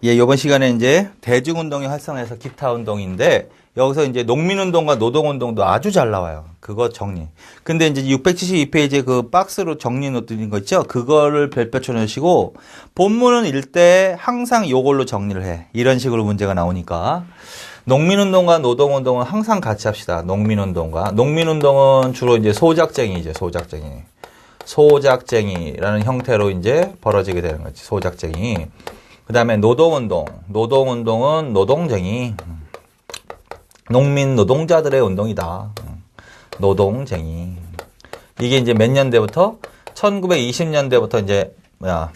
예, 이번 시간에 이제 대중운동이 활성화해서 기타 운동인데, 여기서 이제 농민운동과 노동운동도 아주 잘 나와요. 그거 정리. 근데 이제 672페이지에 그 박스로 정리 놓드린 거 있죠? 그거를 별표 쳐놓으시고, 본문은 읽을 때 항상 요걸로 정리를 해. 이런 식으로 문제가 나오니까. 농민운동과 노동운동은 항상 같이 합시다. 농민운동은 주로 이제 소작쟁이죠, 소작쟁이. 소작쟁이라는 형태로 이제 벌어지게 되는 거지, 소작쟁이. 그 다음에 노동운동은 노동쟁이. 농민 노동자들의 운동이다. 노동쟁이. 이게 이제 몇 년대부터? 1920년대부터 이제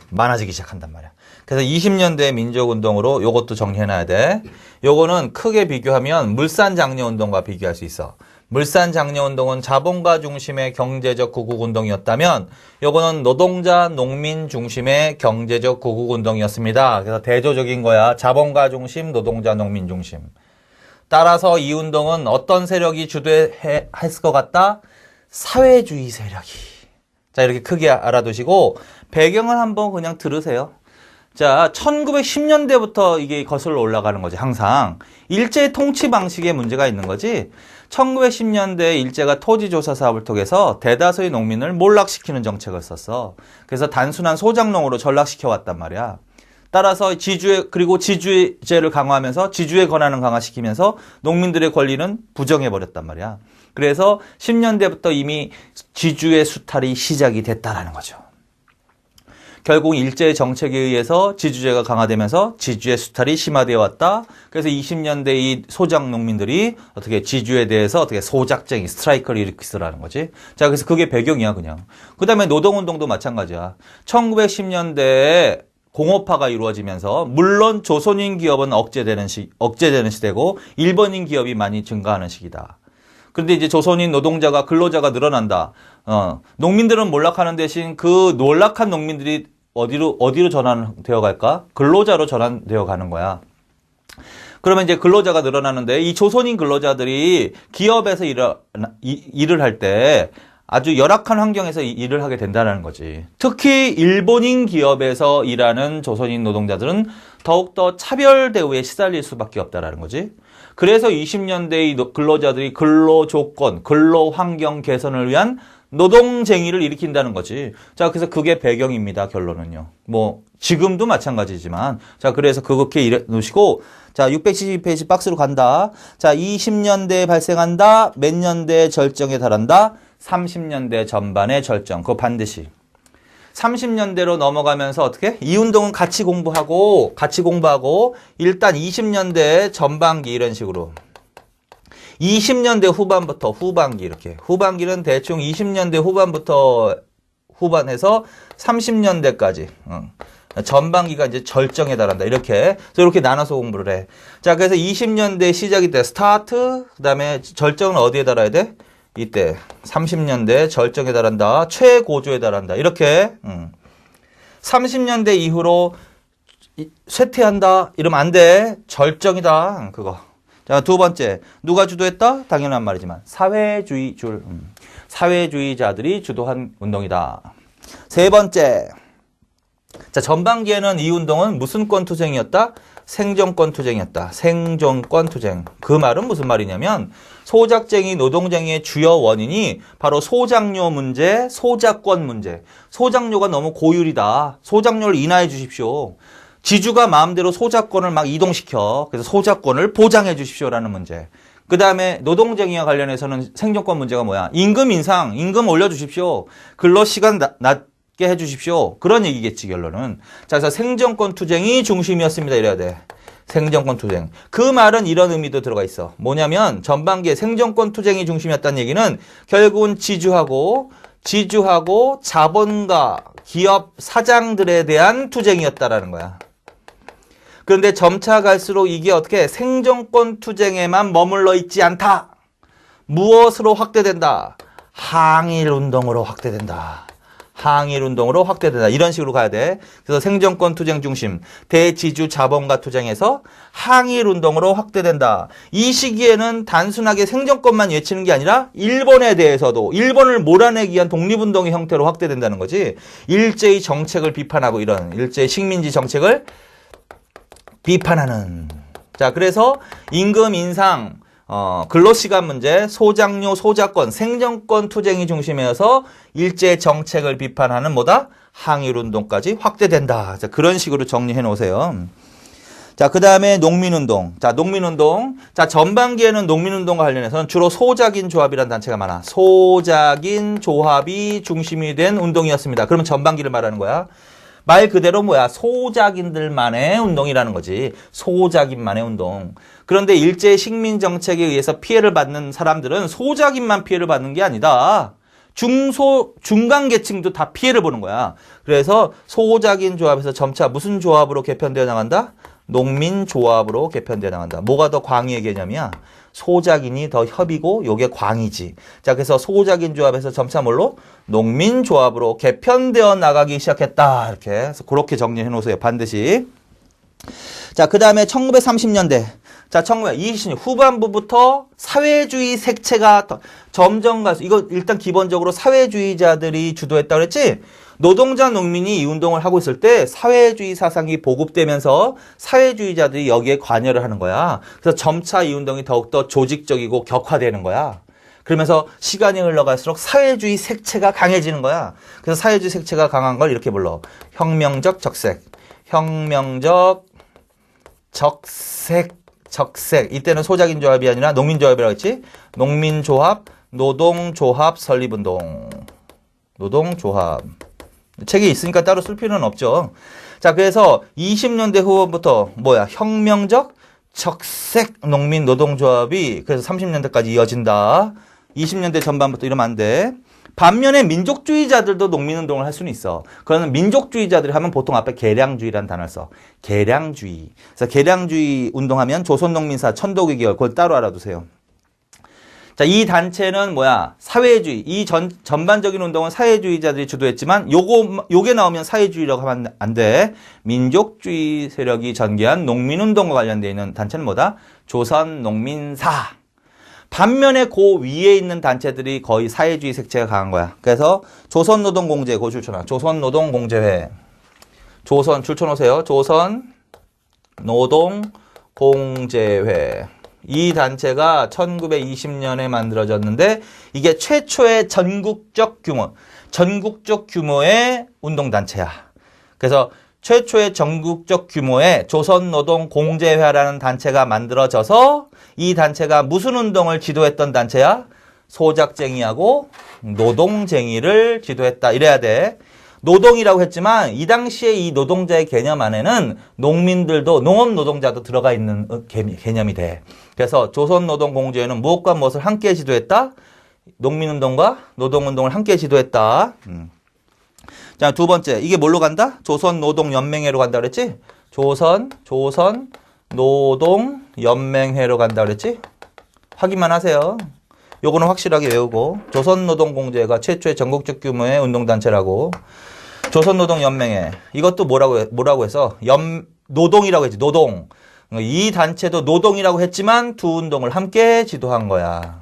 많아지기 시작한단 말이야. 그래서 20년대 민족운동으로 요것도 정리해놔야 돼. 요거는 크게 비교하면 물산장려운동과 비교할 수 있어. 물산장려운동은 자본가 중심의 경제적 구국운동이었다면 요거는 노동자, 농민 중심의 경제적 구국운동이었습니다. 그래서 대조적인 거야. 자본가 중심, 노동자, 농민 중심. 따라서 이 운동은 어떤 세력이 주도했을 것 같다? 사회주의 세력이. 자, 이렇게 크게 알아두시고 배경을 한번 그냥 들으세요. 자, 1910년대부터 이게 거슬러 올라가는 거지, 항상. 일제 통치 방식에 문제가 있는 거지. 1910년대 일제가 토지조사 사업을 통해서 대다수의 농민을 몰락시키는 정책을 썼어. 그래서 단순한 소작농으로 전락시켜 왔단 말이야. 따라서 지주제를 강화하면서 지주의 권한을 강화시키면서 농민들의 권리는 부정해버렸단 말이야. 그래서 10년대부터 이미 지주의 수탈이 시작이 됐다라는 거죠. 결국 일제의 정책에 의해서 지주제가 강화되면서 지주의 수탈이 심화되어 왔다. 그래서 20년대 이 소작 농민들이 어떻게 지주에 대해서 어떻게 소작쟁이, 스트라이크를 일으키더라는 거지. 자, 그래서 그게 배경이야, 그냥. 그 다음에 노동운동도 마찬가지야. 1910년대에 공업화가 이루어지면서 물론 조선인 기업은 억제되는 시대고 일본인 기업이 많이 증가하는 시기다. 그런데 이제 조선인 노동자가 근로자가 늘어난다. 농민들은 몰락하는 대신 그 몰락한 농민들이 어디로 전환되어 갈까? 근로자로 전환되어 가는 거야. 그러면 이제 근로자가 늘어나는데 이 조선인 근로자들이 기업에서 일을 할 때 아주 열악한 환경에서 일을 하게 된다는 거지. 특히 일본인 기업에서 일하는 조선인 노동자들은 더욱더 차별 대우에 시달릴 수밖에 없다는 거지. 그래서 20년대의 근로자들이 근로조건, 근로환경 개선을 위한 노동쟁의를 일으킨다는 거지. 자, 그래서 그게 배경입니다, 결론은요. 지금도 마찬가지지만. 자, 그래서 그렇게 놓으시고, 자, 672페이지 박스로 간다. 자, 20년대에 발생한다. 몇 년대에 절정에 달한다. 30년대 전반의 절정. 그거 반드시. 30년대로 넘어가면서 어떻게? 이 운동은 같이 공부하고 일단 20년대 전반기 이런 식으로 20년대 후반부터 후반기 이렇게 후반기는 대충 20년대 후반부터 후반해서 30년대까지 전반기가 이제 절정에 달한다. 이렇게 나눠서 공부를 해. 자, 그래서 20년대 시작이 때 스타트, 그다음에 절정은 어디에 달아야 돼? 이때 30년대 절정에 달한다. 최고조에 달한다. 이렇게 30년대 이후로 쇠퇴한다. 이러면 안 돼. 절정이다. 그거. 자, 두 번째. 누가 주도했다? 당연한 말이지만 사회주의자들이 주도한 운동이다. 세 번째. 자, 전반기에는 이 운동은 무슨 권 투쟁이었다? 생존권 투쟁이었다. 생존권 투쟁. 그 말은 무슨 말이냐면 소작쟁이, 노동쟁이의 주요 원인이 바로 소작료 문제, 소작권 문제. 소작료가 너무 고율이다. 소작료를 인하해 주십시오. 지주가 마음대로 소작권을 막 이동시켜. 그래서 소작권을 보장해 주십시오라는 문제. 그 다음에 노동쟁이와 관련해서는 생존권 문제가 뭐야? 임금 인상, 임금 올려주십시오. 근로시간 낮게 해주십시오. 그런 얘기겠지, 결론은. 자, 그래서 생존권 투쟁이 중심이었습니다. 이래야 돼. 생존권 투쟁. 그 말은 이런 의미도 들어가 있어. 뭐냐면 전반기에 생존권 투쟁이 중심이었다는 얘기는 결국은 지주하고 자본가, 기업 사장들에 대한 투쟁이었다라는 거야. 그런데 점차 갈수록 이게 어떻게 생존권 투쟁에만 머물러 있지 않다. 무엇으로 확대된다? 항일운동으로 확대된다. 항일운동으로 확대된다. 이런 식으로 가야 돼. 그래서 생존권 투쟁 중심, 대지주 자본가 투쟁에서 항일운동으로 확대된다. 이 시기에는 단순하게 생존권만 외치는 게 아니라 일본에 대해서도 일본을 몰아내기 위한 독립운동의 형태로 확대된다는 거지. 일제의 정책을 비판하고 이런 일제의 식민지 정책을 비판하는. 자, 그래서 임금 인상, 근로시간 문제, 소작료, 소작권, 생존권 투쟁이 중심이어서 일제 정책을 비판하는 뭐다? 항일운동까지 확대된다. 자, 그런 식으로 정리해 놓으세요. 자, 그 다음에 농민운동. 자, 농민운동. 자, 전반기에는 농민운동과 관련해서는 주로 소작인 조합이라는 단체가 많아. 소작인 조합이 중심이 된 운동이었습니다. 그러면 전반기를 말하는 거야. 말 그대로 뭐야? 소작인들만의 운동이라는 거지. 소작인만의 운동. 그런데 일제 식민 정책에 의해서 피해를 받는 사람들은 소작인만 피해를 받는 게 아니다. 중간 계층도 다 피해를 보는 거야. 그래서 소작인 조합에서 점차 무슨 조합으로 개편되어 나간다? 농민조합으로 개편되어 나간다. 뭐가 더 광의의 개념이야? 소작인이 더 협이고 요게 광이지. 자, 그래서 소작인 조합에서 점차 뭘로? 농민조합으로 개편되어 나가기 시작했다. 이렇게 해서 그렇게 정리해 놓으세요. 반드시. 자, 그 다음에 1930년대. 자, 1920년 후반부부터 사회주의 색채가 점점 가서, 이거 일단 기본적으로 사회주의자들이 주도했다고 그랬지? 노동자, 농민이 이 운동을 하고 있을 때 사회주의 사상이 보급되면서 사회주의자들이 여기에 관여를 하는 거야. 그래서 점차 이 운동이 더욱더 조직적이고 격화되는 거야. 그러면서 시간이 흘러갈수록 사회주의 색채가 강해지는 거야. 그래서 사회주의 색채가 강한 걸 이렇게 불러. 혁명적 적색. 혁명적 적색. 이때는 소작인 조합이 아니라 농민조합이라고 했지? 농민조합, 노동조합 설립운동. 노동조합. 책이 있으니까 따로 쓸 필요는 없죠. 자, 그래서 20년대 후반부터 뭐야? 혁명적 적색 농민 노동조합이 그래서 30년대까지 이어진다. 20년대 전반부터 이러면 안 돼. 반면에 민족주의자들도 농민운동을 할 수는 있어. 그러면 민족주의자들이 하면 보통 앞에 계량주의라는 단어를 써. 계량주의. 그래서 계량주의 운동하면 조선농민사 천도교 계열 그걸 따로 알아두세요. 자, 이 단체는 뭐야? 사회주의. 이 전반적인 운동은 사회주의자들이 주도했지만 요게 나오면 사회주의라고 하면 안 돼. 민족주의 세력이 전개한 농민운동과 관련되어 있는 단체는 뭐다? 조선농민사. 반면에 그 위에 있는 단체들이 거의 사회주의 색채가 강한 거야. 그래서 조선노동공제, 그 줄쳐놔. 조선노동공제회. 조선, 줄쳐놓으세요. 조선노동공제회. 이 단체가 1920년에 만들어졌는데 이게 최초의 전국적 규모의 운동단체야. 그래서 최초의 전국적 규모의 조선노동공제회라는 단체가 만들어져서 이 단체가 무슨 운동을 지도했던 단체야? 소작쟁이하고 노동쟁이를 지도했다. 이래야 돼. 노동이라고 했지만 이 당시에 이 노동자의 개념 안에는 농민들도 농업노동자도 들어가 있는 개념이 돼. 그래서 조선노동공제회는 무엇과 무엇을 함께 지도했다? 농민운동과 노동운동을 함께 지도했다. 자, 두 번째. 이게 뭘로 간다? 조선노동연맹회로 간다 그랬지? 조선노동연맹회로 간다 그랬지? 확인만 하세요. 요거는 확실하게 외우고. 조선노동공제회가 최초의 전국적 규모의 운동단체라고. 조선노동연맹회. 이것도 뭐라고 해서? 노동이라고 했지. 노동. 이 단체도 노동이라고 했지만 두 운동을 함께 지도한 거야.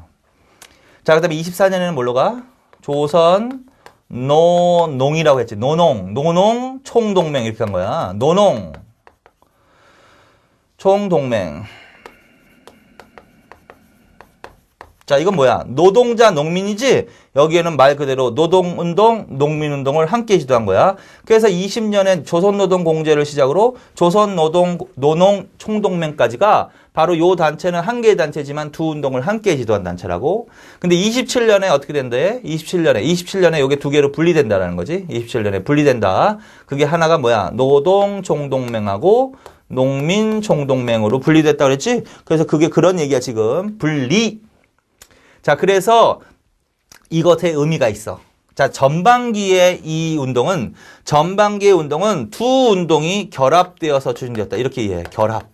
자, 그 다음에 24년에는 뭘로 가? 조선노농이라고 했지. 노농 총동맹 이렇게 한 거야. 노농 총동맹. 자, 이건 뭐야? 노동자, 농민이지? 여기에는 말 그대로 노동운동, 농민운동을 함께 지도한 거야. 그래서 20년엔 조선노동공제를 시작으로 조선노농 총동맹까지가 바로 요 단체는 한 개의 단체지만 두 운동을 함께 지도한 단체라고. 근데 27년에 어떻게 된대? 27년에 요게 두 개로 분리된다라는 거지. 27년에 분리된다. 그게 하나가 뭐야? 노동총동맹하고 농민총동맹으로 분리됐다 그랬지? 그래서 그게 그런 얘기야, 지금. 분리. 자, 그래서 이것에 의미가 있어. 자, 전반기의 운동은 두 운동이 결합되어서 추진되었다. 이렇게 이해해. 결합.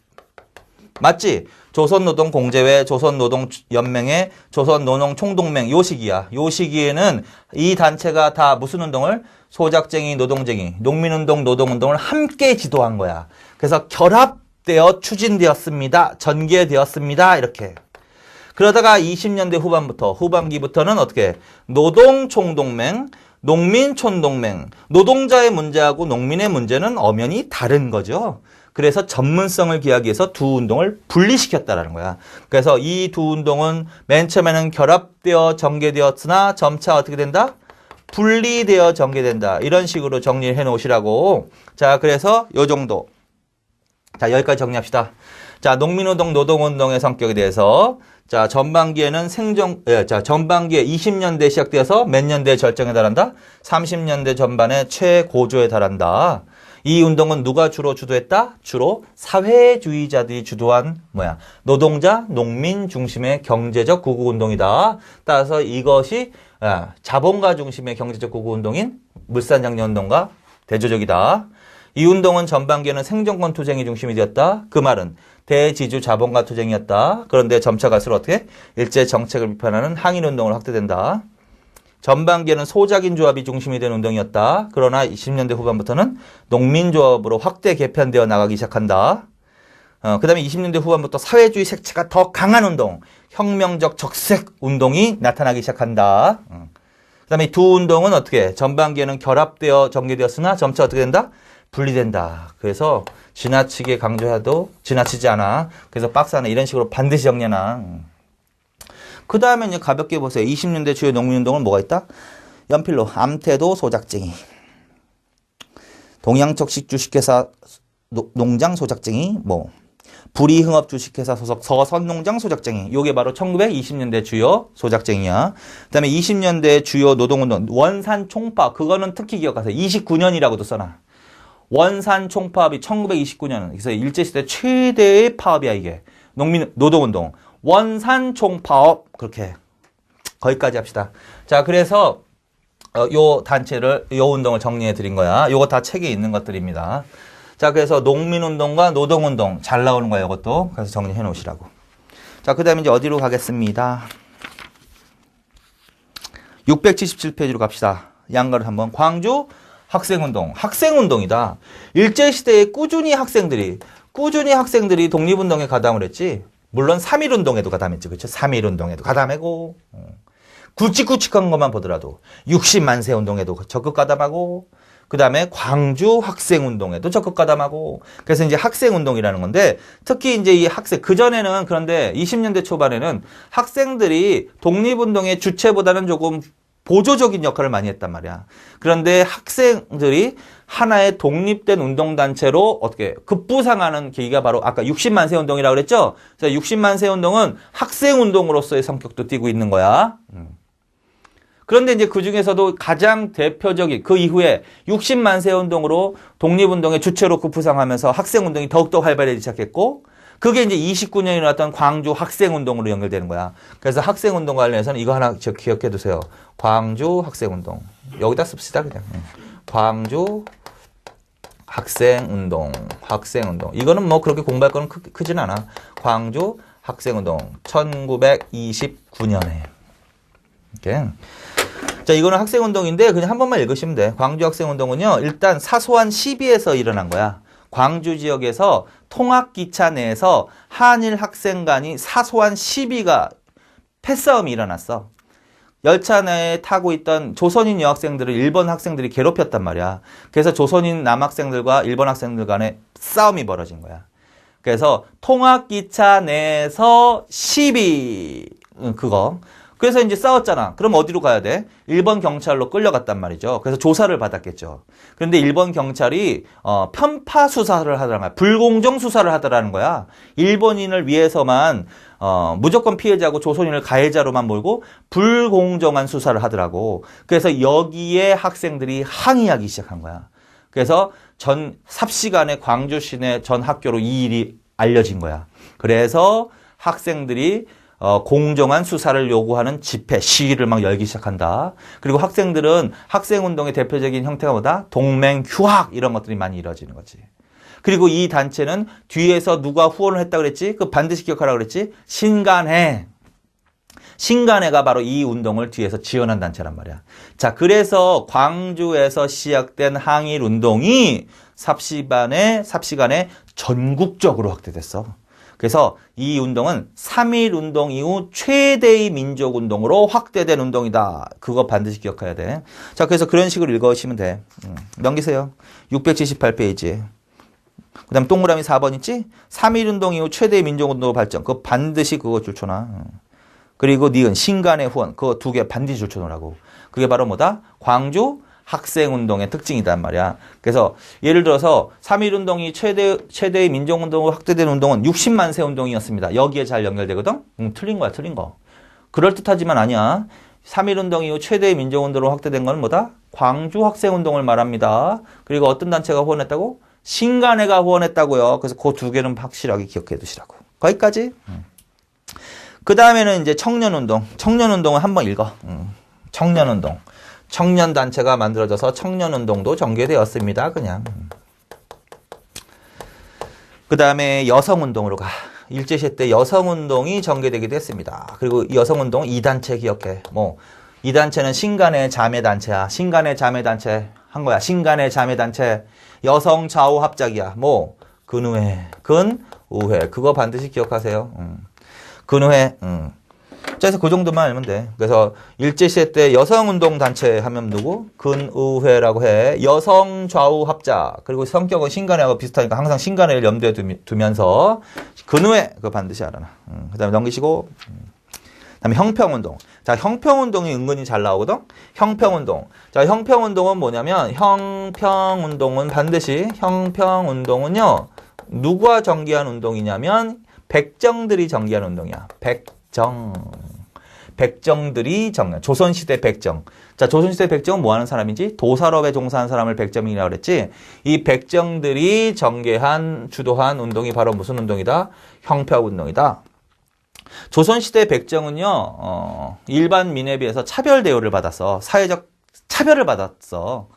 맞지? 조선노동공제회, 조선노동연맹회, 조선노농총동맹 요 시기야. 요 시기에는 이 단체가 다 무슨 운동을? 소작쟁이, 노동쟁이, 농민운동, 노동운동을 함께 지도한 거야. 그래서 결합되어 추진되었습니다. 전개되었습니다. 이렇게. 그러다가 20년대 후반기부터는 어떻게? 노동총동맹, 농민촌동맹. 노동자의 문제하고 농민의 문제는 엄연히 다른 거죠. 그래서 전문성을 기하기 위해서 두 운동을 분리시켰다라는 거야. 그래서 이 두 운동은 맨 처음에는 결합되어 전개되었으나 점차 어떻게 된다? 분리되어 전개된다. 이런 식으로 정리를 해 놓으시라고. 자, 그래서 요 정도. 자, 여기까지 정리합시다. 자, 농민운동, 노동운동의 성격에 대해서. 자, 전반기에 20년대에 시작되어서 몇 년대에 절정에 달한다? 30년대 전반에 최고조에 달한다. 이 운동은 누가 주로 주도했다? 주로 사회주의자들이 주도한 노동자, 농민 중심의 경제적 구국운동이다. 따라서 이것이 자본가 중심의 경제적 구국운동인 물산장려운동과 대조적이다. 이 운동은 전반기에는 생존권 투쟁이 중심이 되었다. 그 말은 대지주 자본가 투쟁이었다. 그런데 점차 갈수록 어떻게? 일제 정책을 비판하는 항일운동으로 확대된다. 전반기에는 소작인 조합이 중심이 된 운동이었다. 그러나 20년대 후반부터는 농민조합으로 확대 개편되어 나가기 시작한다. 그 다음에 20년대 후반부터 사회주의 색채가 더 강한 운동, 혁명적 적색 운동이 나타나기 시작한다. 그 다음에 두 운동은 어떻게? 전반기에는 결합되어 전개되었으나 점차 어떻게 된다? 분리된다. 그래서 지나치게 강조해도 지나치지 않아. 그래서 박스 안에 이런 식으로 반드시 정리하나. 그 다음에 이제 가볍게 보세요. 20년대 주요 농민운동은 뭐가 있다? 연필로 암태도 소작쟁이, 동양척식 주식회사 농장 소작쟁이, 불이흥업 주식회사 소속 서선농장 소작쟁이. 요게 바로 1920년대 주요 소작쟁이야. 그 다음에 20년대 주요 노동운동 원산 총파업. 그거는 특히 기억하세요. 29년이라고도 써놔. 원산 총파업이 1929년. 그래서 일제시대 최대의 파업이야 이게. 노동운동. 원산 총파업. 그렇게 거기까지 합시다. 자, 그래서 요 단체를 요 운동을 정리해 드린 거야. 요거 다 책에 있는 것들입니다. 자, 그래서 농민운동과 노동운동 잘 나오는 거예요, 이것도. 그래서 정리해 놓으시라고. 자, 그 다음에 이제 어디로 가겠습니다. 677페이지로 갑시다. 양가를 한번. 광주 학생운동. 학생운동이다. 일제시대에 꾸준히 학생들이 독립운동에 가담을 했지. 물론 3.1운동에도 가담했지. 그렇죠? 3.1운동에도 가담하고, 굵직굵직한 것만 보더라도 60만세 운동에도 적극 가담하고, 그 다음에 광주 학생운동에도 적극 가담하고, 그래서 이제 학생운동이라는 건데, 특히 이제 이 학생, 그전에는 그런데 20년대 초반에는 학생들이 독립운동의 주체보다는 조금 보조적인 역할을 많이 했단 말이야. 그런데 학생들이 하나의 독립된 운동단체로 어떻게 급부상하는 계기가 바로 아까 60만세 운동이라고 그랬죠? 그래서 60만세 운동은 학생운동으로서의 성격도 띠고 있는 거야. 그런데 이제 그 중에서도 가장 대표적인 그 이후에 60만세 운동으로 독립운동의 주체로 급부상하면서 학생운동이 더욱더 활발해지기 시작했고, 그게 이제 29년에 일어났던 광주 학생운동으로 연결되는 거야. 그래서 학생운동 관련해서는 이거 하나 기억해 두세요. 광주 학생운동. 여기다 씁시다, 그냥. 광주 학생운동. 이거는 뭐 그렇게 공부할 거는 크진 않아. 광주 학생운동. 1929년에. 이렇게. 자, 이거는 학생운동인데 그냥 한 번만 읽으시면 돼. 광주 학생운동은요, 일단 사소한 시비에서 일어난 거야. 광주 지역에서 통학기차 내에서 한일 학생 간이 사소한 시비가 패싸움이 일어났어. 열차 내에 타고 있던 조선인 여학생들을 일본 학생들이 괴롭혔단 말이야. 그래서 조선인 남학생들과 일본 학생들 간에 싸움이 벌어진 거야. 그래서 통학기차 내에서 시비, 그거. 그래서 이제 싸웠잖아. 그럼 어디로 가야 돼? 일본 경찰로 끌려갔단 말이죠. 그래서 조사를 받았겠죠. 그런데 일본 경찰이 편파 수사를 하더라는 거야. 불공정 수사를 하더라는 거야. 일본인을 위해서만 무조건 피해자고 조선인을 가해자로만 몰고 불공정한 수사를 하더라고. 그래서 여기에 학생들이 항의하기 시작한 거야. 그래서 삽시간에 광주 시내 전 학교로 이 일이 알려진 거야. 그래서 학생들이 공정한 수사를 요구하는 집회, 시위를 막 열기 시작한다. 그리고 학생들은 학생운동의 대표적인 형태가 뭐다? 동맹, 휴학 이런 것들이 많이 이루어지는 거지. 그리고 이 단체는 뒤에서 누가 후원을 했다고 그랬지? 그 반드시 기억하라고 그랬지? 신간회. 신간회가 바로 이 운동을 뒤에서 지원한 단체란 말이야. 자, 그래서 광주에서 시작된 항일 운동이 삽시간에 전국적으로 확대됐어. 그래서 이 운동은 3.1 운동 이후 최대의 민족운동으로 확대된 운동이다. 그거 반드시 기억해야 돼. 자, 그래서 그런 식으로 읽으시면 돼. 넘기세요. 678페이지. 그 다음에 동그라미 4번 있지? 3.1 운동 이후 최대의 민족운동 발전. 그거 반드시 그거 줄쳐놔. 그리고 니은, 신간의 후원. 그거 두 개 반드시 줄쳐놓으라고. 그게 바로 뭐다? 광주 학생운동의 특징이단 말이야. 그래서 예를 들어서 3.1 운동이 최대의 민족운동으로 확대된 운동은 60만 세 운동이었습니다. 여기에 잘 연결되거든? 틀린 거야, 틀린 거. 그럴듯하지만 아니야. 3.1 운동 이후 최대의 민족운동으로 확대된 건 뭐다? 광주 학생운동을 말합니다. 그리고 어떤 단체가 후원했다고? 신간회가 후원했다고요. 그래서 그 두 개는 확실하게 기억해 두시라고. 거기까지. 그 다음에는 이제 청년운동. 청년운동은 한번 읽어. 청년운동. 청년단체가 만들어져서 청년운동도 전개되었습니다. 그냥. 그 다음에 여성운동으로 가. 일제시대 때 여성운동이 전개되기도 했습니다. 그리고 이 여성운동 2단체 기억해. 뭐, 이 단체는 신간의 자매단체야. 신간의 자매단체 한 거야. 신간의 자매단체. 여성 좌우 합작이야. 뭐, 근우회, 근우회. 그거 반드시 기억하세요. 근우회, 자, 그래서 그 정도만 알면 돼. 그래서 일제시대 때 여성운동 단체 하면 누구? 근우회라고 해. 여성 좌우 합작. 그리고 성격은 신간회하고 비슷하니까 항상 신간회를 염두에 두면서 근우회 그거 반드시 알아놔. 그 다음에 넘기시고. 그 다음에 형평운동. 자, 형평운동이 은근히 잘 나오거든? 형평운동. 자, 형평운동은 뭐냐면 형평운동은 반드시 형평운동은요. 누가 전개한 운동이냐면 백정들이 전개한 운동이야. 백정들이 정한 조선시대 백정. 자, 조선시대 백정은 뭐 하는 사람인지? 도살업에 종사하는 사람을 백정이라고 그랬지. 이 백정들이 전개한 주도한 운동이 바로 무슨 운동이다? 형평운동이다. 조선시대 백정은요, 일반 민에 비해서 차별 대우를 받았어. 사회적 차별을 받았어.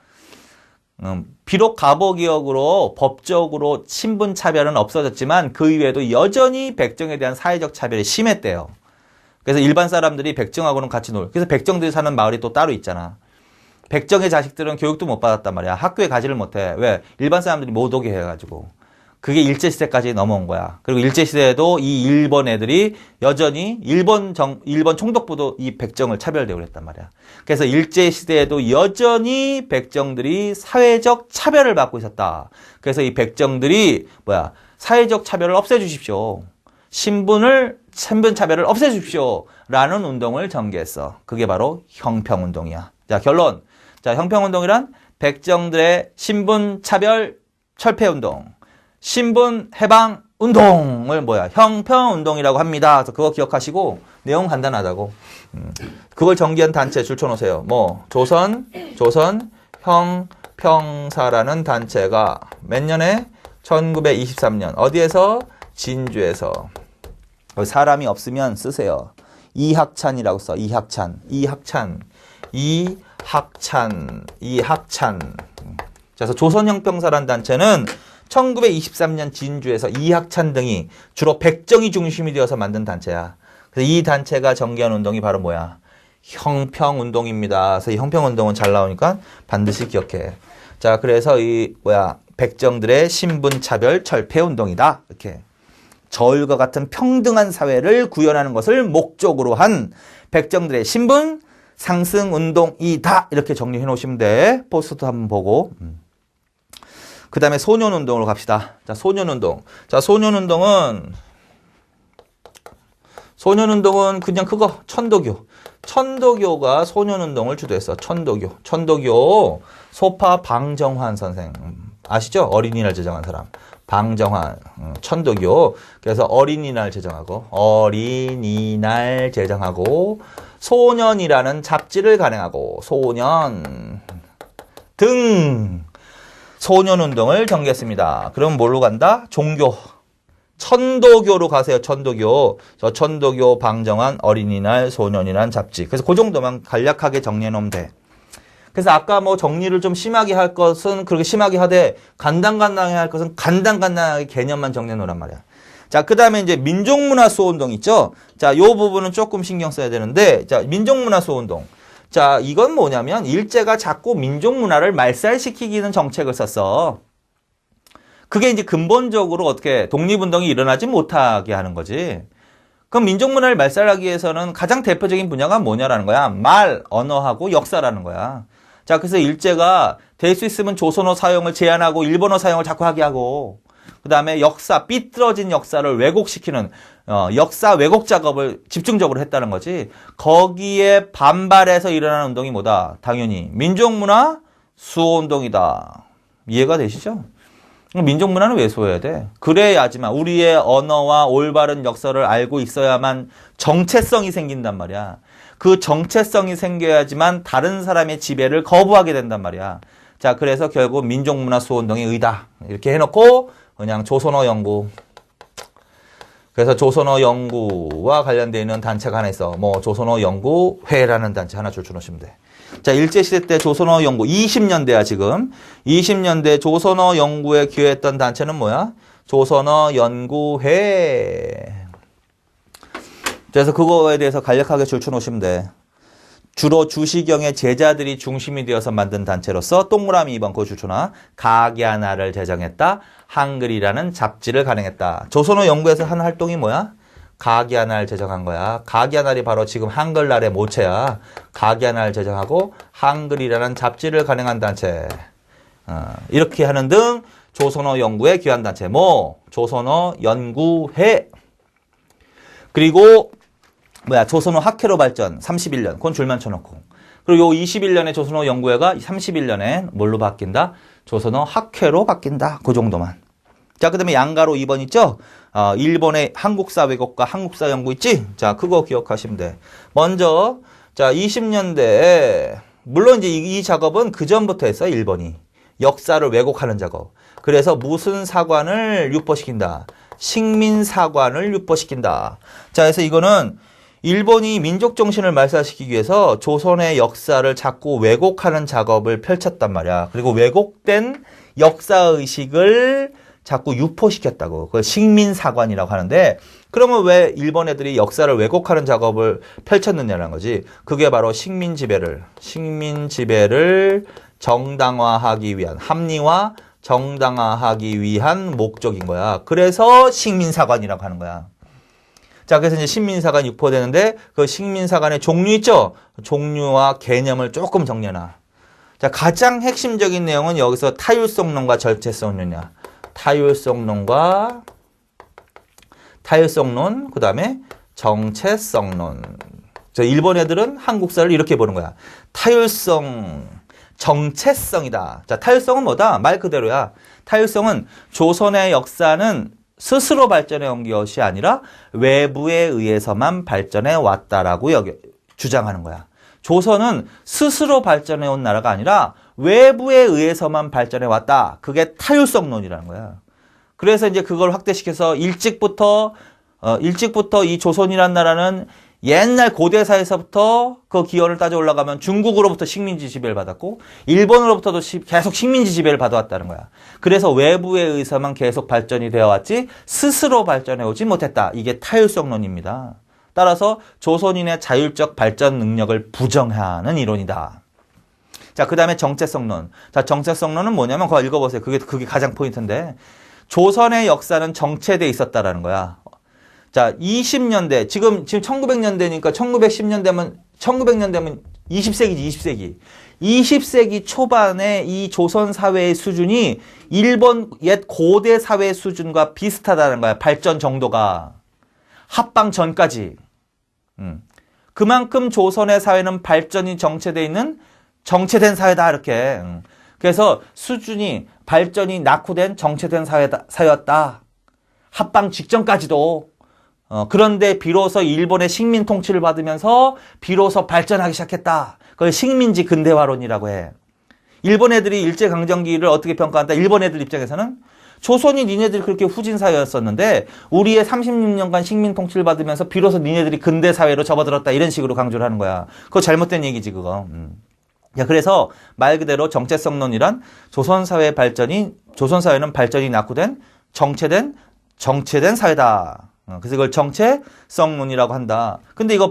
비록 가보기역으로 법적으로 신분 차별은 없어졌지만 그 이외에도 여전히 백정에 대한 사회적 차별이 심했대요. 그래서 일반 사람들이 백정하고는 같이 그래서 백정들이 사는 마을이 또 따로 있잖아. 백정의 자식들은 교육도 못 받았단 말이야. 학교에 가지를 못해. 왜? 일반 사람들이 못 오게 해가지고. 그게 일제시대까지 넘어온 거야. 그리고 일제시대에도 이 일본 애들이 여전히 일본 총독부도 이 백정을 차별대우를 했단 말이야. 그래서 일제시대에도 여전히 백정들이 사회적 차별을 받고 있었다. 그래서 이 백정들이 사회적 차별을 없애주십시오. 신분 차별을 없애주십시오. 라는 운동을 전개했어. 그게 바로 형평운동이야. 자, 결론. 자, 형평운동이란 백정들의 신분 차별 철폐운동. 신분 해방 운동을 형평운동이라고 합니다. 그래서 그거 기억하시고 내용 간단하다고. 그걸 전개한 단체 줄쳐놓으세요. 뭐 조선 형평사라는 단체가 몇 년에? 1923년. 어디에서? 진주에서. 사람이 없으면 쓰세요. 이학찬이라고 써. 이학찬. 그래서 조선형평사라는 단체는 1923년 진주에서 이학찬 등이 주로 백정이 중심이 되어서 만든 단체야. 그래서 이 단체가 전개한 운동이 바로 뭐야? 형평운동입니다. 그래서 이 형평운동은 잘 나오니까 반드시 기억해. 자, 그래서 백정들의 신분차별 철폐운동이다. 이렇게. 저울과 같은 평등한 사회를 구현하는 것을 목적으로 한 백정들의 신분 상승운동이다. 이렇게 정리해 놓으시면 돼. 포스터 한번 보고. 그 다음에 소년운동으로 갑시다. 자, 소년운동. 자, 소년운동은 그냥 그거, 천도교. 천도교가 소년운동을 주도했어. 천도교. 소파 방정환 선생. 아시죠? 어린이날 제정한 사람. 방정환. 천도교. 그래서 어린이날 제정하고, 소년이라는 잡지를 간행하고, 소년 등. 소년운동을 전개했습니다. 그럼 뭘로 간다? 종교. 천도교로 가세요. 천도교. 천도교 방정환 어린이날 소년이란 잡지. 그래서 그 정도만 간략하게 정리해 놓으면 돼. 그래서 아까 뭐 정리를 좀 심하게 할 것은 그렇게 심하게 하되 간단간단하게 할 것은 간단간단하게 개념만 정리해 놓으란 말이야. 자, 그 다음에 이제 민족문화 수호운동 있죠? 자, 요 부분은 조금 신경 써야 되는데, 자, 민족문화 수호운동. 자, 이건 뭐냐면 일제가 자꾸 민족문화를 말살시키기는 정책을 썼어. 그게 이제 근본적으로 어떻게 독립운동이 일어나지 못하게 하는 거지. 그럼 민족문화를 말살하기 위해서는 가장 대표적인 분야가 뭐냐라는 거야. 말, 언어하고 역사라는 거야. 자, 그래서 일제가 될 수 있으면 조선어 사용을 제한하고 일본어 사용을 자꾸 하게 하고, 그 다음에 역사, 삐뚤어진 역사를 왜곡시키는 역사 왜곡 작업을 집중적으로 했다는 거지. 거기에 반발해서 일어나는 운동이 뭐다? 당연히 민족문화 수호운동이다. 이해가 되시죠? 민족문화는 왜 수호해야 돼? 그래야지만 우리의 언어와 올바른 역사를 알고 있어야만 정체성이 생긴단 말이야. 그 정체성이 생겨야지만 다른 사람의 지배를 거부하게 된단 말이야. 자, 그래서 결국 민족문화 수호운동의 의다. 이렇게 해놓고 그냥 조선어 연구. 그래서 조선어 연구와 관련되어 있는 단체가 하나 있어. 뭐 조선어 연구회라는 단체 하나 줄쳐놓으시면 돼. 자, 일제시대 때 조선어 연구 20년대야 지금. 20년대 조선어 연구에 기여했던 단체는 뭐야? 조선어 연구회. 그래서 그거에 대해서 간략하게 줄쳐놓으시면 돼. 주로 주시경의 제자들이 중심이 되어서 만든 단체로서 동그라미 2번 그 줄쳐놔. 가갸나를 제정했다. 한글이라는 잡지를 간행했다. 조선어 연구에서 한 활동이 뭐야? 가갸나를 제정한 거야. 가갸나리 바로 지금 한글날의 모체야. 가갸나를 제정하고 한글이라는 잡지를 간행한 단체. 이렇게 하는 등 조선어 연구에 기여한 단체. 뭐 조선어 연구회. 그리고 조선어 학회로 발전 31년. 그건 줄만 쳐놓고. 그리고 요 21년에 조선어 연구회가 31년에 뭘로 바뀐다? 조선어 학회로 바뀐다. 그 정도만. 자, 그 다음에 양가로 2번 있죠? 일본의 한국사 왜곡과 한국사 연구 있지? 자, 그거 기억하시면 돼. 먼저, 자, 20년대에, 물론 이제 이 작업은 그전부터 했어, 일본이. 역사를 왜곡하는 작업. 그래서 무슨 사관을 유포시킨다? 식민사관을 유포시킨다. 자, 그래서 이거는 일본이 민족 정신을 말살시키기 위해서 조선의 역사를 자꾸 왜곡하는 작업을 펼쳤단 말이야. 그리고 왜곡된 역사의식을 자꾸 유포시켰다고. 그걸 식민사관이라고 하는데, 그러면 왜 일본 애들이 역사를 왜곡하는 작업을 펼쳤느냐는 거지. 그게 바로 식민지배를 정당화하기 위한, 합리화, 정당화하기 위한 목적인 거야. 그래서 식민사관이라고 하는 거야. 자, 그래서 이제 식민사관 유포되는데 그 식민사관의 종류 있죠? 종류와 개념을 조금 정리해놔. 자, 가장 핵심적인 내용은 여기서 타율성론과 절체성론이야. 타율성론, 그 다음에 정체성론. 자, 일본 애들은 한국사를 이렇게 보는 거야. 타율성, 정체성이다. 자, 타율성은 뭐다? 말 그대로야. 타율성은 조선의 역사는 스스로 발전해 온 것이 아니라 외부에 의해서만 발전해 왔다라고 주장하는 거야. 조선은 스스로 발전해 온 나라가 아니라 외부에 의해서만 발전해 왔다. 그게 타율성론이라는 거야. 그래서 이제 그걸 확대시켜서 일찍부터 이 조선이라는 나라는 옛날 고대사에서부터 그 기원을 따져 올라가면 중국으로부터 식민지 지배를 받았고 일본으로부터도 계속 식민지 지배를 받아왔다는 거야. 그래서 외부에 의해서만 계속 발전이 되어 왔지 스스로 발전해 오지 못했다. 이게 타율성론입니다. 따라서 조선인의 자율적 발전 능력을 부정하는 이론이다. 자, 그 다음에 정체성론. 자, 정체성론은 뭐냐면 그거 읽어보세요. 그게 가장 포인트인데 조선의 역사는 정체돼 있었다라는 거야. 자, 20년대, 지금 1900년대니까 1900년 되면 20세기지, 20세기. 20세기 초반에 이 조선 사회의 수준이 일본 옛 고대 사회 수준과 비슷하다는 거야. 발전 정도가. 합방 전까지. 그만큼 조선의 사회는 발전이 정체된 사회다, 이렇게. 그래서 수준이, 발전이 낙후된 정체된 사회였다. 합방 직전까지도. 그런데 비로소 일본의 식민 통치를 받으면서 비로소 발전하기 시작했다. 그걸 식민지 근대화론이라고 해. 일본 애들이 일제강점기를 어떻게 평가한다? 일본 애들 입장에서는 조선이 니네들이 그렇게 후진사회였었는데 우리의 36년간 식민 통치를 받으면서 비로소 니네들이 근대사회로 접어들었다. 이런 식으로 강조를 하는 거야. 그거 잘못된 얘기지, 그거. 야, 그래서 말 그대로 정체성론이란 조선사회는 발전이 낙후된 정체된 사회다. 그래서 이걸 정체성론이라고 한다. 근데 이거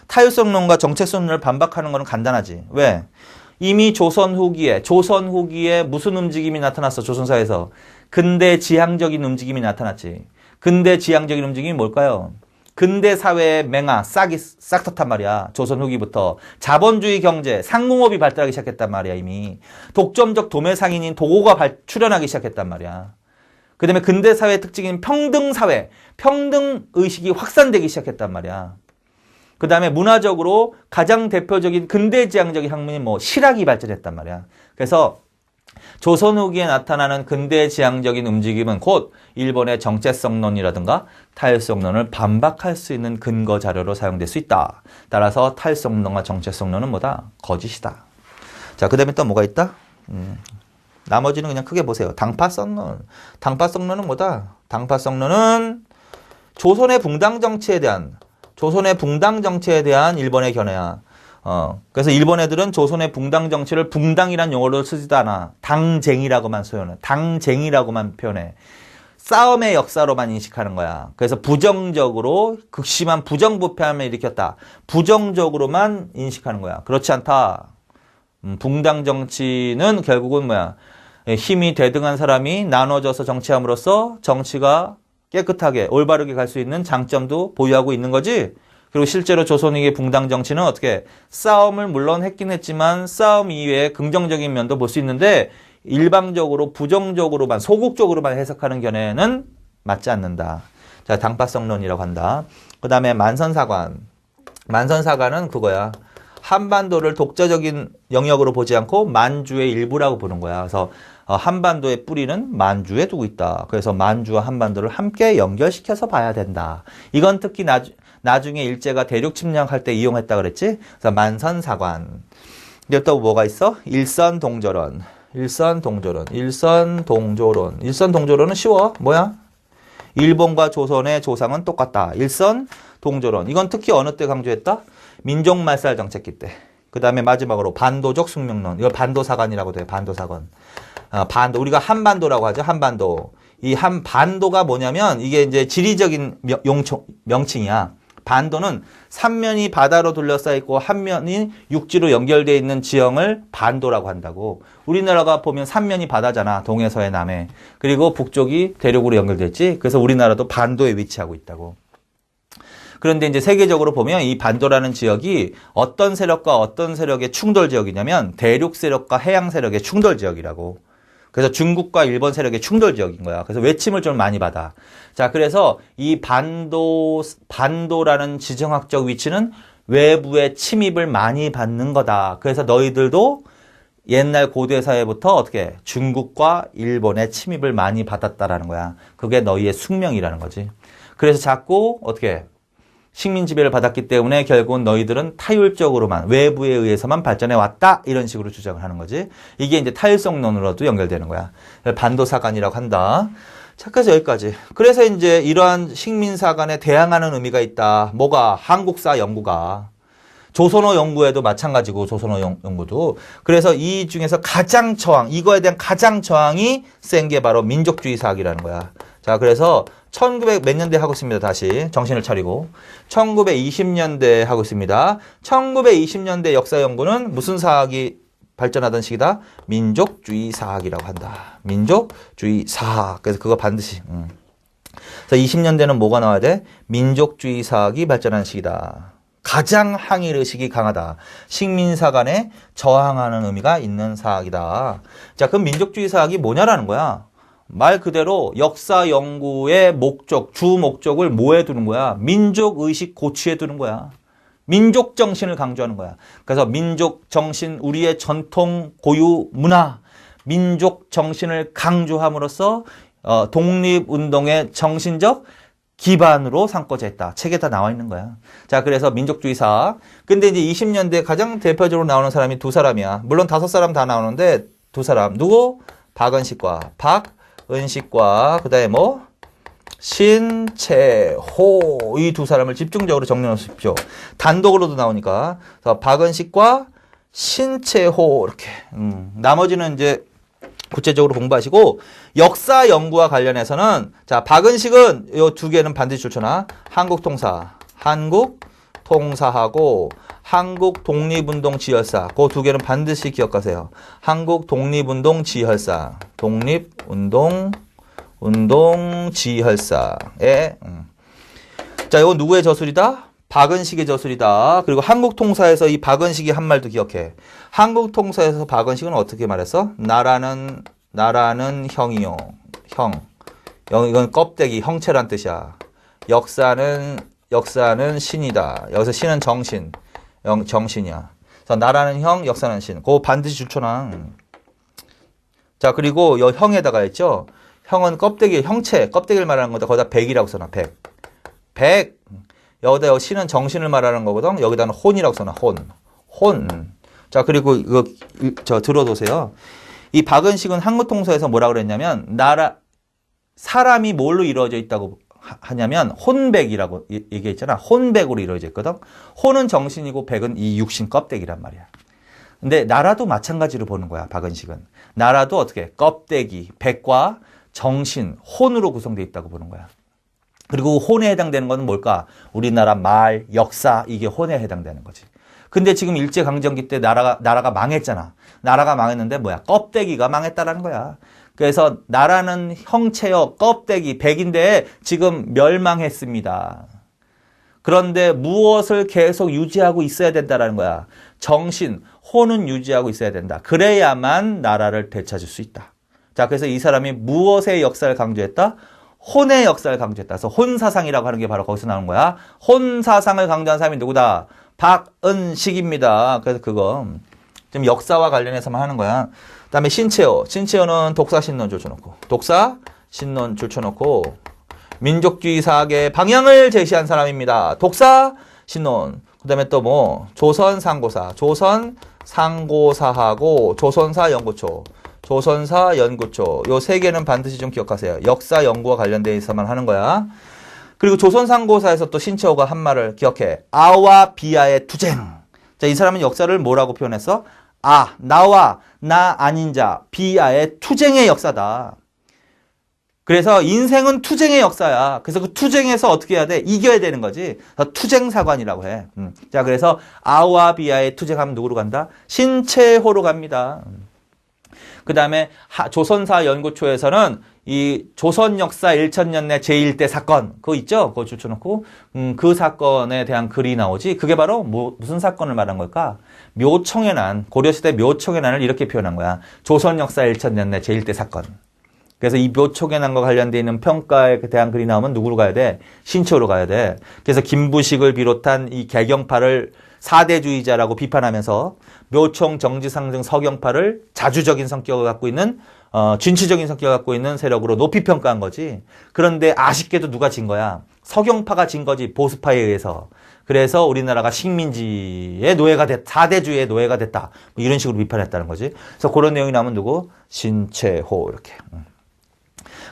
타율성론과 정체성론을 반박하는 거는 간단하지. 왜? 이미 조선 후기에 무슨 움직임이 나타났어, 조선사회에서? 근대 지향적인 움직임이 나타났지. 근대 지향적인 움직임이 뭘까요? 근대 사회의 맹아, 싹 텄단 말이야. 조선 후기부터. 자본주의 경제, 상공업이 발달하기 시작했단 말이야, 이미. 독점적 도매상인인 도고가 출현하기 시작했단 말이야. 그 다음에 근대 사회의 특징인 평등사회, 평등의식이 확산되기 시작했단 말이야. 그 다음에 문화적으로 가장 대표적인 근대지향적인 학문이 뭐 실학이 발전했단 말이야. 그래서 조선 후기에 나타나는 근대지향적인 움직임은 곧 일본의 정체성론이라든가 타일성론을 반박할 수 있는 근거 자료로 사용될 수 있다. 따라서 타일성론과 정체성론은 뭐다? 거짓이다. 자, 그 다음에 또 뭐가 있다? 나머지는 그냥 크게 보세요. 당파성론. 당파성론은 뭐다? 당파성론은 조선의 붕당 정치에 대한 일본의 견해야. 그래서 일본 애들은 조선의 붕당 정치를 붕당이란 용어로 쓰지도 않아. 당쟁이라고만 소연해. 당쟁이라고만 표현해. 싸움의 역사로만 인식하는 거야. 그래서 부정적으로 극심한 부정부패함을 일으켰다. 부정적으로만 인식하는 거야. 그렇지 않다. 붕당 정치는 결국은 뭐야? 힘이 대등한 사람이 나눠져서 정치함으로써 정치가 깨끗하게 올바르게 갈 수 있는 장점도 보유하고 있는 거지. 그리고 실제로 조선위기의 붕당 정치는 어떻게 싸움을 물론 했긴 했지만 싸움 이외에 긍정적인 면도 볼 수 있는데 일방적으로 부정적으로만 소극적으로만 해석하는 견해는 맞지 않는다. 자, 당파성론이라고 한다. 그 다음에 만선사관. 만선사관은 그거야. 한반도를 독자적인 영역으로 보지 않고 만주의 일부라고 보는 거야. 그래서 한반도의 뿌리는 만주에 두고 있다. 그래서 만주와 한반도를 함께 연결시켜서 봐야 된다. 이건 특히 나중에 일제가 대륙 침략할 때 이용했다 그랬지? 그래서 만선사관. 근데 또 뭐가 있어? 일선동조론. 일선동조론은 쉬워. 뭐야? 일본과 조선의 조상은 똑같다. 일선동조론. 이건 특히 어느 때 강조했다? 민족말살 정책기 때. 그 다음에 마지막으로 반도적 숙명론. 이걸 반도사관이라고 돼요. 반도사관. 우리가 한반도라고 하죠. 한반도. 반도가 뭐냐면 이게 이제 지리적인 명칭이야. 반도는 3면이 바다로 둘러싸여 있고 한 면이 육지로 연결되어 있는 지형을 반도라고 한다고. 우리나라가 보면 3면이 바다잖아. 동해, 서해, 남해. 그리고 북쪽이 대륙으로 연결되어 있지. 그래서 우리나라도 반도에 위치하고 있다고. 그런데 이제 세계적으로 보면 이 반도라는 지역이 어떤 세력과 어떤 세력의 충돌 지역이냐면 대륙 세력과 해양 세력의 충돌 지역이라고. 그래서 중국과 일본 세력의 충돌 지역인 거야. 그래서 외침을 좀 많이 받아. 자, 그래서 이 반도라는 지정학적 위치는 외부의 침입을 많이 받는 거다. 그래서 너희들도 옛날 고대 사회부터 어떻게 중국과 일본의 침입을 많이 받았다라는 거야. 그게 너희의 숙명이라는 거지. 그래서 자꾸 어떻게 식민 지배를 받았기 때문에 결국은 너희들은 타율적으로만 외부에 의해서만 발전해 왔다 이런 식으로 주장을 하는 거지. 이게 이제 타율성론으로도 연결되는 거야. 반도사관이라고 한다. 자, 그래서 여기까지. 그래서 이제 이러한 식민사관에 대항하는 의미가 있다. 뭐가? 한국사 연구가. 조선어 연구에도 마찬가지고 조선어 연구도. 그래서 이 중에서 가장 이거에 대한 가장 저항이 센 게 바로 민족주의 사학이라는 거야. 자, 그래서 1900 몇 년대 하고 있습니다. 다시 정신을 차리고 1920년대 하고 있습니다. 1920년대 역사 연구는 무슨 사학이 발전하던 시기다? 민족주의 사학이라고 한다. 민족주의 사학. 그래서 그거 반드시. 그래서 20년대는 뭐가 나와야 돼? 민족주의 사학이 발전하는 시기다. 가장 항일 의식이 강하다. 식민사 간에 저항하는 의미가 있는 사학이다. 자, 그럼 민족주의 사학이 뭐냐라는 거야. 말 그대로 역사 연구의 목적, 주 목적을 뭐에 두는 거야? 민족 의식 고취에 두는 거야. 민족 정신을 강조하는 거야. 그래서 민족 정신, 우리의 전통 고유 문화, 민족 정신을 강조함으로써 독립운동의 정신적 기반으로 삼고자 했다. 책에 다 나와 있는 거야. 자, 그래서 민족주의 사학. 근데 이제 20년대 가장 대표적으로 나오는 사람이 두 사람이야. 물론 5사람 다 나오는데 두 사람. 누구? 박은식과 그 다음에 뭐? 신채호. 이 두 사람을 집중적으로 정리해 놓으십시오. 단독으로도 나오니까. 그래서 박은식과 신채호. 이렇게. 나머지는 이제 구체적으로 공부하시고, 역사 연구와 관련해서는, 자, 박은식은 이 두 개는 반드시 줄쳐놔. 한국통사하고 한국독립운동 지혈사. 그 두 개는 반드시 기억하세요. 한국독립운동 지혈사. 독립운동 운동지혈사의 자, 이건 누구의 저술이다? 박은식의 저술이다. 그리고 한국통사에서 이 박은식이 한 말도 기억해. 한국통사에서 박은식은 어떻게 말했어? 나라는 형이요. 형. 이건 껍데기, 형체란 뜻이야. 역사는 신이다. 여기서 신은 정신. 정신이야. 그래서 나라는 형, 역사는 신. 그거 반드시 줄쳐놔. 자, 그리고 여 형에다가 있죠. 형은 껍데기, 형체, 껍데기를 말하는 거다. 거기다 백이라고 써놔. 백. 여기다 신은 정신을 말하는 거거든. 여기다는 혼이라고 써놔. 혼. 자, 그리고 이거 들어보세요. 이 박은식은 한국통서에서 뭐라 그랬냐면 사람이 뭘로 이루어져 있다고 하냐면 혼백이라고 얘기했잖아. 혼백으로 이루어져 있거든. 혼은 정신이고 백은 이 육신 껍데기란 말이야. 근데 나라도 마찬가지로 보는 거야. 박은식은. 나라도 어떻게 껍데기, 백과 정신, 혼으로 구성되어 있다고 보는 거야. 그리고 혼에 해당되는 것은 뭘까? 우리나라 말, 역사, 이게 혼에 해당되는 거지. 근데 지금 일제강점기 때 나라가 망했잖아. 나라가 망했는데 뭐야? 껍데기가 망했다라는 거야. 그래서 나라는 형체여 껍데기, 백인데 지금 멸망했습니다. 그런데 무엇을 계속 유지하고 있어야 된다라는 거야. 정신, 혼은 유지하고 있어야 된다. 그래야만 나라를 되찾을 수 있다. 자, 그래서 이 사람이 무엇의 역사를 강조했다? 혼의 역사를 강조했다. 그래서 혼사상이라고 하는 게 바로 거기서 나오는 거야. 혼사상을 강조한 사람이 누구다? 박은식입니다. 그래서 그거 좀 역사와 관련해서만 하는 거야. 그 다음에 신채호는 독사신론 줄쳐놓고 독사신론 줄쳐놓고 민족주의 사학의 방향을 제시한 사람입니다. 독사신론. 그 다음에 또 뭐 조선상고사하고 조선사연구초 요 세 개는 반드시 좀 기억하세요. 역사 연구와 관련돼서만 하는 거야. 그리고 조선상고사에서 또 신채호가 한 말을 기억해. 아와 비아의 투쟁. 자, 이 사람은 역사를 뭐라고 표현했어? 나와 나 아닌 자 비아의 투쟁의 역사다. 그래서 인생은 투쟁의 역사야. 그래서 그 투쟁에서 어떻게 해야 돼? 이겨야 되는 거지. 투쟁사관이라고 해. 자, 그래서 아와 비아의 투쟁하면 누구로 간다? 신채호로 갑니다. 그 다음에 조선사 연구초에서는 이 조선 역사 1000년 내 제1대 사건 그거 있죠? 그거 줄쳐놓고 그 사건에 대한 글이 나오지. 그게 바로 무슨 사건을 말한 걸까? 묘청의 난, 고려시대 묘청의 난을 이렇게 표현한 거야. 조선 역사 1000년 내 제1대 사건. 그래서 이 묘청의 난과 관련되어 있는 평가에 대한 글이 나오면 누구로 가야 돼? 신채호로 가야 돼. 그래서 김부식을 비롯한 이 개경파를 사대주의자라고 비판하면서 묘청, 정지상등, 서경파를 자주적인 성격을 갖고 있는 진취적인 성격을 갖고 있는 세력으로 높이 평가한 거지. 그런데 아쉽게도 누가 진 거야? 서경파가 진 거지. 보수파에 의해서. 그래서 우리나라가 식민지의 노예가 됐다. 사대주의의 노예가 됐다. 뭐 이런 식으로 비판했다는 거지. 그래서 그런 내용이 나오면 누구? 신채호 이렇게.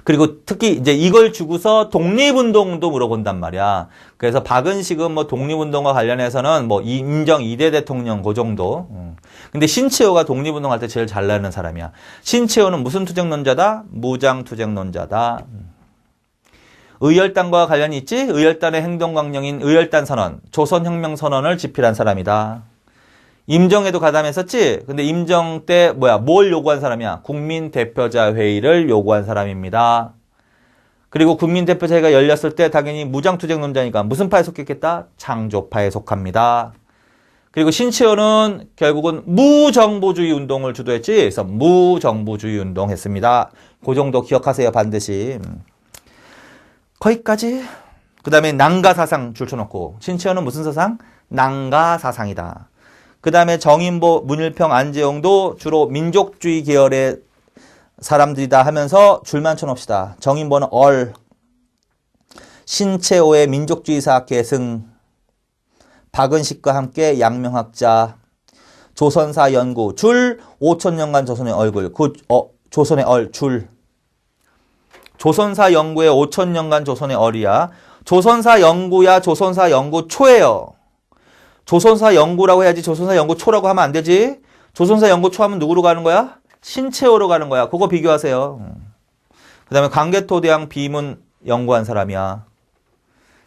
그리고 특히 이제 이걸 주고서 독립운동도 물어본단 말이야. 그래서 박은식은 뭐 독립운동과 관련해서는 뭐 임정 2대 대통령 그 정도. 근데 신채호가 독립운동할 때 제일 잘 나가는 사람이야. 신채호는 무슨 투쟁론자다? 무장투쟁론자다. 의열단과 관련이 있지? 의열단의 행동강령인 의열단선언, 조선혁명선언을 집필한 사람이다. 임정에도 가담했었지? 근데 임정 때 뭘 요구한 사람이야? 국민대표자회의를 요구한 사람입니다. 그리고 국민대표자회의가 열렸을 때 당연히 무장투쟁론자니까 무슨 파에 속했겠다? 창조파에 속합니다. 그리고 신채호는 결국은 무정부주의 운동을 주도했지? 그래서 무정부주의 운동 했습니다. 그 정도 기억하세요, 반드시. 거기까지. 그 다음에 난가사상 줄쳐놓고 신채호는 무슨 사상? 난가사상이다. 그 다음에 정인보, 문일평, 안재홍도 주로 민족주의 계열의 사람들이다 하면서 줄만 쳐놓읍시다. 정인보는 신채호의 민족주의 사학 계승, 박은식과 함께 양명학자, 조선사 연구, 줄 5000년간 조선의 얼굴, 조선의 줄. 조선사 연구의 5000년간 조선의 얼이야. 조선사 연구야, 조선사 연구 초예요. 조선사 연구라고 해야지 조선사 연구 초라고 하면 안 되지. 조선사 연구 초 하면 누구로 가는 거야? 신채호로 가는 거야. 그거 비교하세요. 그 다음에 광개토대왕 비문 연구한 사람이야.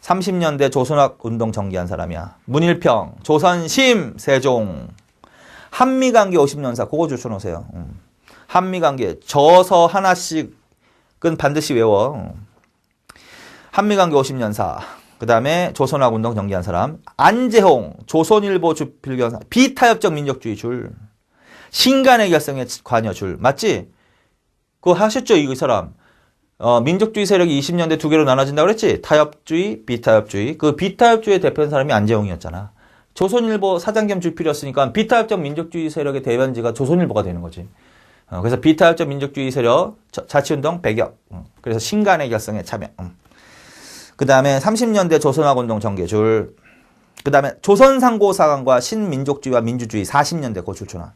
30년대 조선학 운동 전개한 사람이야. 문일평, 조선심, 세종. 한미관계 50년사 그거 줄쳐놓으세요. 한미관계 저서 하나씩 그건 반드시 외워. 한미관계 50년사. 그 다음에 조선학운동 전개한 사람. 안재홍, 조선일보 주필경, 비타협적 민족주의 줄. 신간의 결성에 관여 줄. 맞지? 그거 하셨죠, 이 사람. 민족주의 세력이 20년대 두 개로 나눠진다고 그랬지? 타협주의, 비타협주의. 그 비타협주의 대표인 사람이 안재홍이었잖아. 조선일보 사장 겸 주필이었으니까 비타협적 민족주의 세력의 대변지가 조선일보가 되는 거지. 그래서 비타협적 민족주의 세력, 자치운동 배격. 그래서 신간의 결성에 참여. 그 다음에 30년대 조선학운동 전개줄. 그 다음에 조선상고사관과 신민족주의와 민주주의 40년대 그거 줄쳐놔.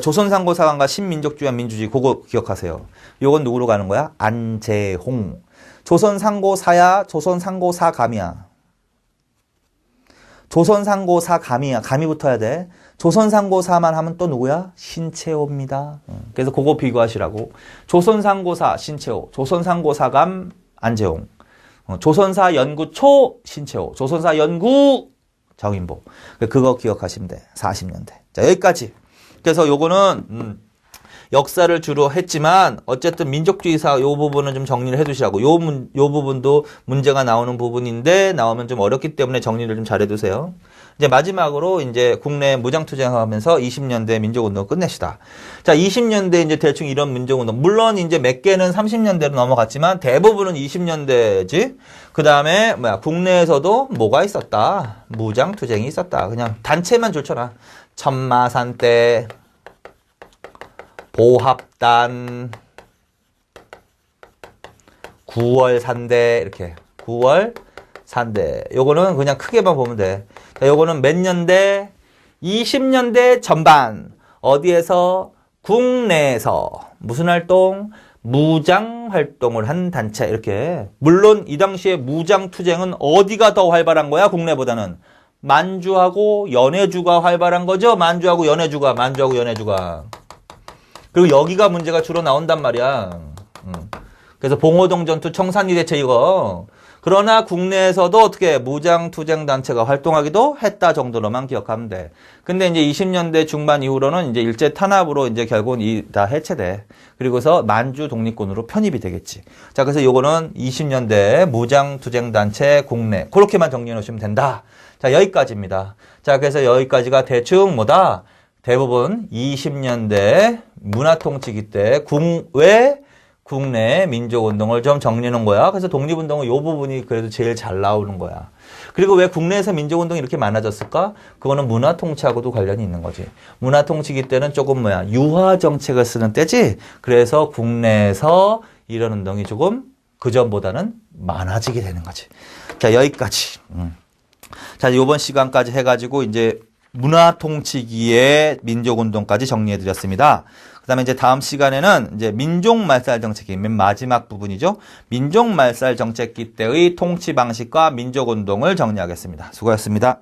조선상고사관과 신민족주의와 민주주의 그거 기억하세요. 요건 누구로 가는 거야? 안재홍. 조선상고사야, 조선상고사감이야. 조선상고사감이야. 감이 붙어야 돼. 조선상고사만 하면 또 누구야? 신채호입니다. 그래서 그거 비교하시라고. 조선상고사 신채호, 조선상고사감 안재홍, 조선사연구초 신채호, 조선사연구 정인보. 그거 기억하시면 돼. 40년대. 자, 여기까지. 그래서 요거는 역사를 주로 했지만 어쨌든 민족주의사 요 부분은 좀 정리를 해두시라고. 요 부분도 문제가 나오는 부분인데 나오면 좀 어렵기 때문에 정리를 좀 잘해두세요. 이제 마지막으로 이제 국내 무장투쟁하면서 20년대 민족운동 끝내시다. 자, 20년대 이제 대충 이런 민족운동. 물론 이제 몇 개는 30년대로 넘어갔지만 대부분은 20년대지. 그 다음에 국내에서도 뭐가 있었다. 무장투쟁이 있었다. 그냥 단체만 줄쳐놔. 천마산 때 보합단 9월 산대 이렇게 9월 산대 요거는 그냥 크게만 보면 돼. 자, 요거는 몇 년대? 20년대 전반 어디에서? 국내에서 무슨 활동? 무장 활동을 한 단체 이렇게. 물론 이 당시에 무장투쟁은 어디가 더 활발한 거야? 국내보다는 만주하고 연해주가 활발한 거죠. 만주하고 연해주가. 그리고 여기가 문제가 주로 나온단 말이야. 그래서 봉오동 전투 청산리 대체 이거. 그러나 국내에서도 어떻게 무장투쟁 단체가 활동하기도 했다 정도로만 기억하면 돼. 근데 이제 20년대 중반 이후로는 이제 일제 탄압으로 이제 결국은 다 해체돼. 그리고서 만주 독립군으로 편입이 되겠지. 자, 그래서 요거는 20년대 무장투쟁 단체 국내. 그렇게만 정리해 놓으시면 된다. 자, 여기까지입니다. 자, 그래서 여기까지가 대충 뭐다? 대부분 20년대 문화통치기 때 국내 민족운동을 좀 정리해 놓은 거야. 그래서 독립운동은 이 부분이 그래도 제일 잘 나오는 거야. 그리고 왜 국내에서 민족운동이 이렇게 많아졌을까? 그거는 문화통치하고도 관련이 있는 거지. 문화통치기 때는 조금 유화정책을 쓰는 때지. 그래서 국내에서 이런 운동이 조금 그전보다는 많아지게 되는 거지. 자, 여기까지. 자, 이번 시간까지 해가지고 이제 문화통치기의 민족운동까지 정리해드렸습니다. 그 다음에 이제 다음 시간에는 이제 민족말살 정책기, 맨 마지막 부분이죠. 민족말살 정책기 때의 통치 방식과 민족운동을 정리하겠습니다. 수고하셨습니다.